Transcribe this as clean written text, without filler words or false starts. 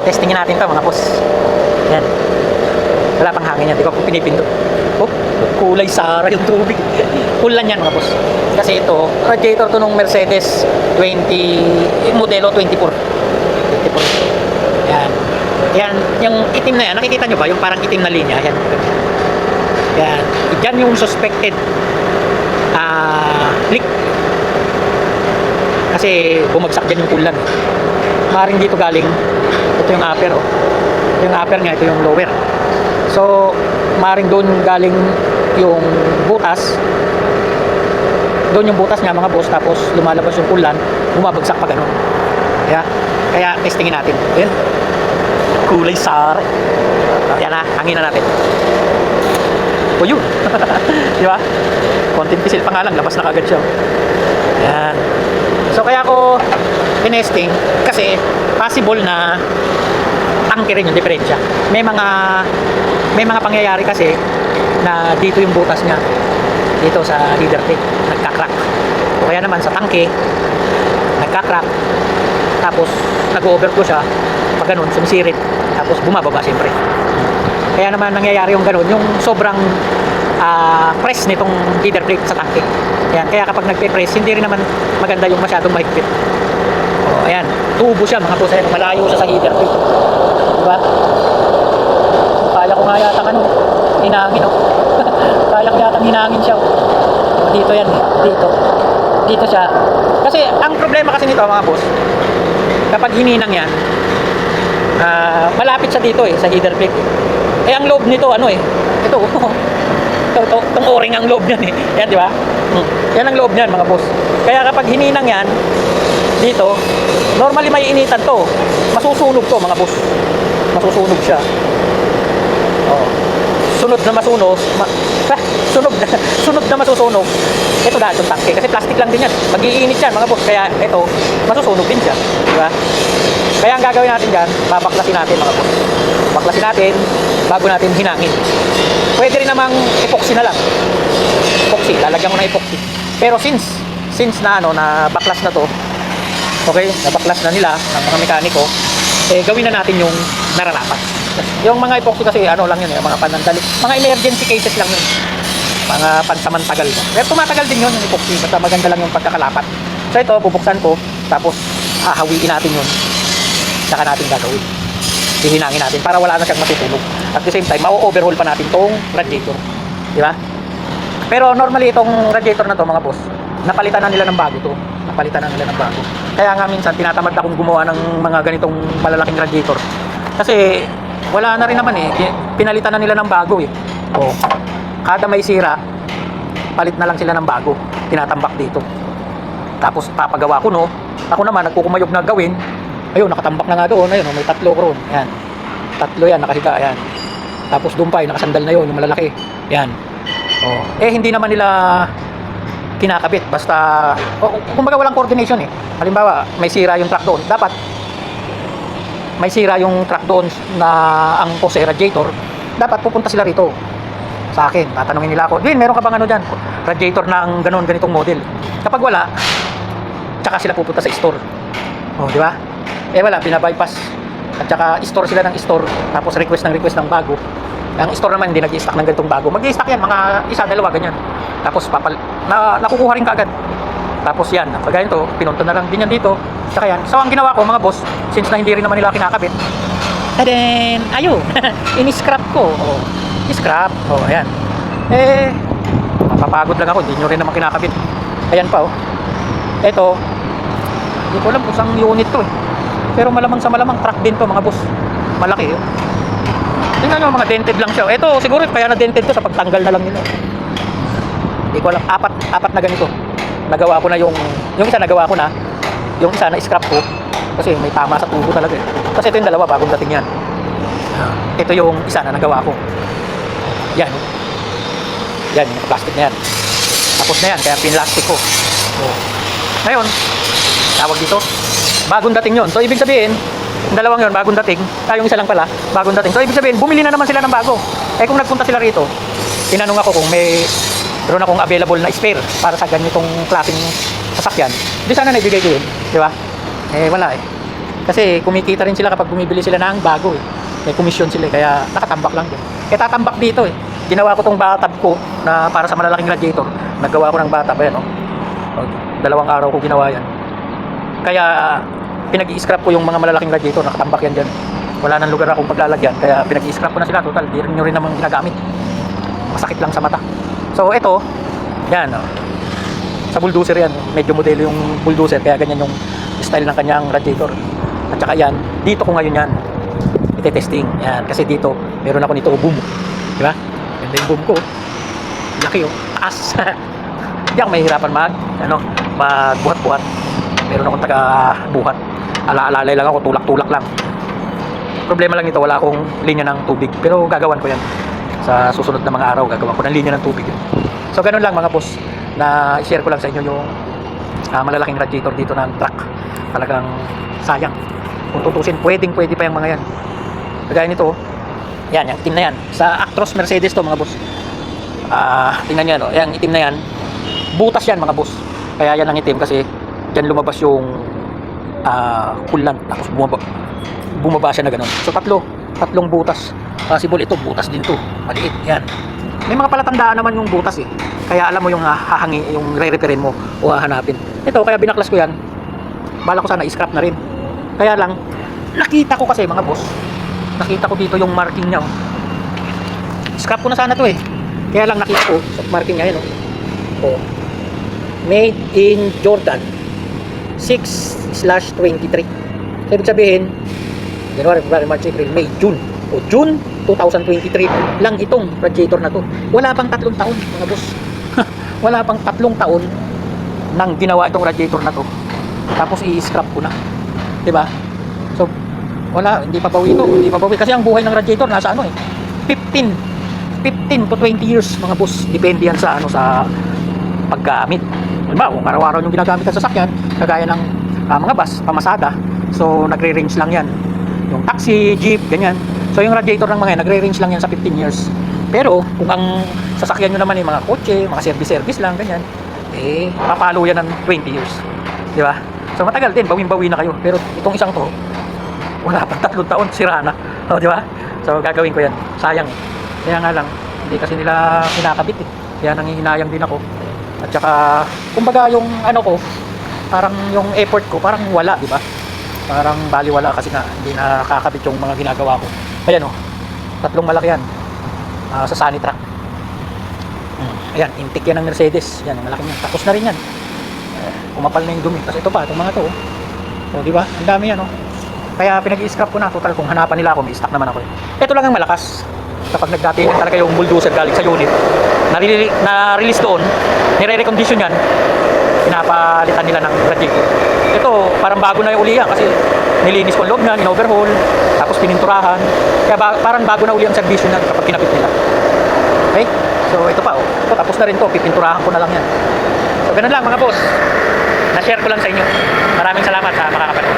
Testingin natin to mga boss. Yan. Wala pang hangin yan. Di ko pinipindot. Oh, kulay Sara yung tubig. Ulan yan mga boss. Kasi ito, radiator to nung Mercedes 20, modelo 24. 24. Yan. Yan, yung itim na yan. Nakikita nyo ba? Yung parang itim na linya. Yan. Yan. Yan yung suspected leak. Kasi bumagsak dyan yung ulan. Maring dito galing. Ito yung upper, oh. Yung upper niya, ito yung lower. So, maring doon galing yung butas. Doon yung butas niya, mga boss. Tapos, lumalabas yung ulan. Bumabagsak pa ganun. Kaya testingin natin. Ayan. Kulay Sara. Ayan na, hangin na natin. O yun. Di ba? Konting pisil pa nga lang, labas na kagad siya. Ayan. So kaya ako tinesting kasi possible na tangke rin yung diferensya. May mga pangyayari kasi na dito yung butas niya. Dito sa leader tank, nagka-crack. O kaya naman sa tangke, nagka-crack. Tapos nag-overflow siya. Pag ganun, sumisirit. Tapos bumababa siyempre. Kaya naman nangyayari yung ganun, yung sobrang press nitong leader plate sa tangke. Ayan, kaya kapag nagpe-press, hindi rin naman maganda yung masyadong mahigpit. O, ayan, tubo siya mga boss. Ayan, malayo siya sa leader plate. Diba? Kaya ko nga yata hinangin, oh. Kaya ko yata hinangin siya, oh. Dito yan, dito siya. Kasi ang problema kasi nito mga boss, kapag hininang yan, malapit siya dito sa header plate. Eh ang loob nito ito itong o-ring ang loob niyan yan, di ba? Yan ang loob niyan mga boss. Kaya kapag hininang yan dito, normally may initan to, masusunog to mga boss. Masusunog siya. Sunod na masunog, sunod na masusunog. Ito dahil itong tangke, kasi plastic lang din yan, mag-iinit yan mga boss. Kaya ito, masusunog din siya, di ba? Kaya ang gagawin natin dyan, babaklasin natin mga boss. Baklasin natin bago natin hinangin. Pwede rin namang epoxy na lang. Epoxy, lalagyan mo na epoxy. Pero since na na baklas na to, okay, nabaklas na nila ang mga mekaniko, gawin na natin yung nararapat. Yung mga epoxy kasi lang yun, mga panandali, mga emergency cases lang yun, mga pansamantagal. Pero tumatagal din yun yung epoxy, basta maganda lang yung pagkakalapat. So ito, bubuksan ko, tapos hahawiin natin yun, saka natin gagawin, hihinangin natin para wala na siyang matutulog. At the same time, ma-overhaul pa natin tong radiator, di ba? Pero normally itong radiator na to mga boss, napalitan na nila ng bago to. Kaya nga minsan tinatamad akong gumawa ng mga ganitong malalaking radiator. Kasi wala na rin naman pinalitan na nila ng bago kada may sira, palit na lang sila ng bago, tinatambak dito. Tapos papagawa ko ako naman nagkukumayog na gawin. Ayun, nakatambak na nga doon. Ayun, may tatlo ko roon. Ayan. Tatlo yan, nakahiga. Ayan. Tapos doon pa, nakasandal na yun, yung malalaki. Ayan. Hindi naman nila kinakabit. Basta, kumbaga walang coordination Halimbawa, may sira yung truck doon. Dapat, may sira yung truck doon na ang pose radiator. Dapat pupunta sila rito. Sa akin, tatanungin nila ako, Din, meron ka bang dyan? Radiator na ang ganitong model. Kapag wala, tsaka sila pupunta sa store. Di ba? Wala, binabypass. At saka store sila ng store, tapos request ng bago. Ang store naman hindi nag-i-stock ng ganitong bago. Mag-i-stock yan, mga isa, dalawa, ganyan. Tapos nakukuha rin kaagad. Tapos yan, pag ganito, pinunta na lang din yan dito. Saka yan. So ang ginawa ko mga boss, since na hindi rin naman nila kinakabit, and then, ini-scrap ko. I-scrap. Ayan. Mapapagod lang ako, hindi nyo rin naman kinakabit. Ayan pa, Ito, hindi ko alam kung saan unit to pero malamang sa malamang truck din to mga boss. Malaki tingnan nyo, mga dented lang siya. Ito siguro kaya na dented to sa pagtanggal na lang nila. Hindi ko alam, apat na ganito nagawa ko na, yung isa nagawa ko na, yung isa na scrap ko kasi may tama sa tubo talaga kasi ito yung dalawa bagong dating yan. Ito yung isa na nagawa ko, yan yung plastic na yan, tapos na yan kaya pinlastic ko. Ngayon tawag dito bagong dating yun. So ibig sabihin, yung dalawang yun bagong dating, yung isa lang pala bagong dating. So ibig sabihin, bumili na naman sila ng bago. Kung nagpunta sila rito, tinanong ako kung meron akong available na spare para sa ganitong klaseng sasakyan, di sana naibigay ko yun, di ba? Wala Kasi kumikita rin sila kapag bumibili sila ng bago eh. May komisyon sila eh, kaya nakatambak lang din. Kaya tatambak dito eh. Ginawa ko tong bathtub ko na para sa malalaking radiator. Naggawa ko ng bathtub, ayan oh. 2 araw ko ginawa yan. Kaya pinag-i-scrap ko yung mga malalaking radiator, nakatambak yan dyan. Wala nang lugar akong paglalagyan, kaya pinag-i-scrap ko na sila. Total, di rin nyo rin naman ginagamit. Masakit lang sa mata. So ito, yan oh. Sa bulldozer yan, medyo modelo yung bulldozer, kaya ganyan yung style ng kanyang radiator. At saka yan, dito ko ngayon yan ite-testing. Yan, kasi dito meron ako nito boom. Di ba? Ganda yung boom ko. Laki oh, taas. Hindi ako mahihirapan magbuhat-buhat. Meron akong taga-buhat. Alaalay lang ako, tulak-tulak lang. Problema lang ito, wala akong linya ng tubig. Pero gagawan ko yan. Sa susunod na mga araw, gagawan ko ng linya ng tubig. So ganun lang mga boss, na i-share ko lang sa inyo yung malalaking radiator dito ng truck. Talagang sayang. Kung tutusin, pwede pa yung mga yan. Kagaya nito, yan, yung itim na yan. Sa Actros Mercedes to mga boss. Tingnan nyo, yung itim na yan. Butas yan mga boss. Kaya yan ang itim kasi dyan lumabas yung coolant. Tapos bumaba siya na ganun. So tatlong butas. Possible ito, butas din to. Maliit, yan. May mga palatandaan naman yung butas eh. Kaya alam mo yung yung re-repairin mo o hahanapin. Ito, kaya binaklas ko yan. Bala ko sana i-scrap na rin. Kaya lang, nakita ko kasi mga boss. Nakita ko dito yung marking niya. Oh. Scrap ko na sana to eh. Kaya lang nakita ko sa marking niya yun. Oh. Made in Jordan 6/23. So, ibig sabihin, January, February, March, April, May, June. O June 2023 lang itong radiator na to. Wala pang 3 taon mga boss. Wala pang 3 taon nang ginawa itong radiator na to. Tapos i-scrap ko na. 'Di ba? So wala, hindi pa bawi ito. Hindi pa bawi kasi ang buhay ng radiator nasa ano eh. 15 to 20 years mga boss. Depende yan sa sa paggamit. Diba? Kung araw-araw yung ginagamit ng sasakyan, kagaya ng mga bus, pamasada. So nagre-range lang yan. Yung taxi, jeep, ganyan. So yung radiator ng mga yan, nagre-range lang yan sa 15 years. Pero kung ang sasakyan nyo naman yung mga kotse, mga service lang, ganyan, eh, papalo yan ng 20 years. Di ba? So matagal din, bawin-bawi na kayo. Pero itong isang to, wala pang 3 taon, sira na. O, di ba? So gagawin ko yan. Sayang eh. Kaya nga lang, hindi kasi nila kinakabit eh. Kaya nangihinayang din ako. At saka, kumbaga yung ano ko, parang yung effort ko, parang wala, di ba? Parang baliwala kasi nga, hindi nakakabit yung mga ginagawa ko. Ayan o, 3 malaki yan. Sa sunny truck. Ayan, intake yan ng Mercedes. Yan, malaki yan. Tapos na rin yan. Kumapal na yung dumi. Tapos ito pa, itong mga to. O, di ba? Ang dami yan, o. Kaya pinag-i-scrap ko na. Total, kung hanapan nila ako, may stock naman ako. Ito lang ang malakas. Kapag nagdatingan talaga yung bulldozer galing sa unit, na-release doon, nire-recondition yan, pinapalitan nila ng radiator. Ito, parang bago na yung uli yan kasi nilinis ko ang loob niya, in-overhaul, tapos pininturahan. Kaya parang bago na uli ang servisyo niya kapag kinapit nila. Okay? So, ito pa, oh. Ito, tapos na rin to. Pipinturahan ko na lang yan. So, ganun lang mga boss. Na-share ko lang sa inyo. Maraming salamat sa makakapanood.